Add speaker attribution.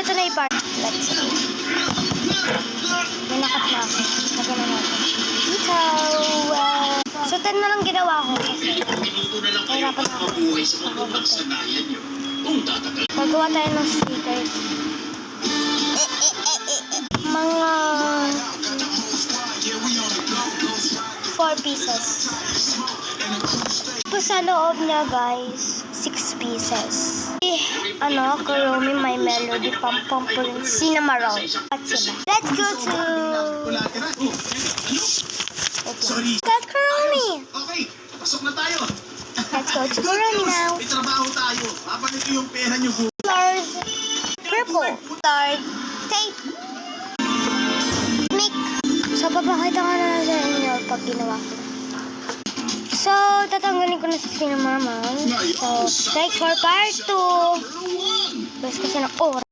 Speaker 1: ito na yung part. Let's see. May nakat na ako. Nagano na ako. Dito. So, 10 na lang ginawa ko kasi nahirapan ako. Pagawa tayo ng sticker. Mga 4 pieces. Tapos sa loob niya, guys, 6 pieces. Kurumi, My Melody, Pam-Pam-Pum, Cinnamon. Let's go to... Got Kurumi.
Speaker 2: Okay, pasok na tayo.
Speaker 1: Let's go to Kurumi now.
Speaker 2: May trabaho tayo. Babalik yung pera niyo.
Speaker 1: Stars, purple, star, tape, make. So, papakita ko na lang sa inyo pag ginawa ko. So, tatanggalin ko na sa Cinnamon. So, like for part 2. Best kasi na oras.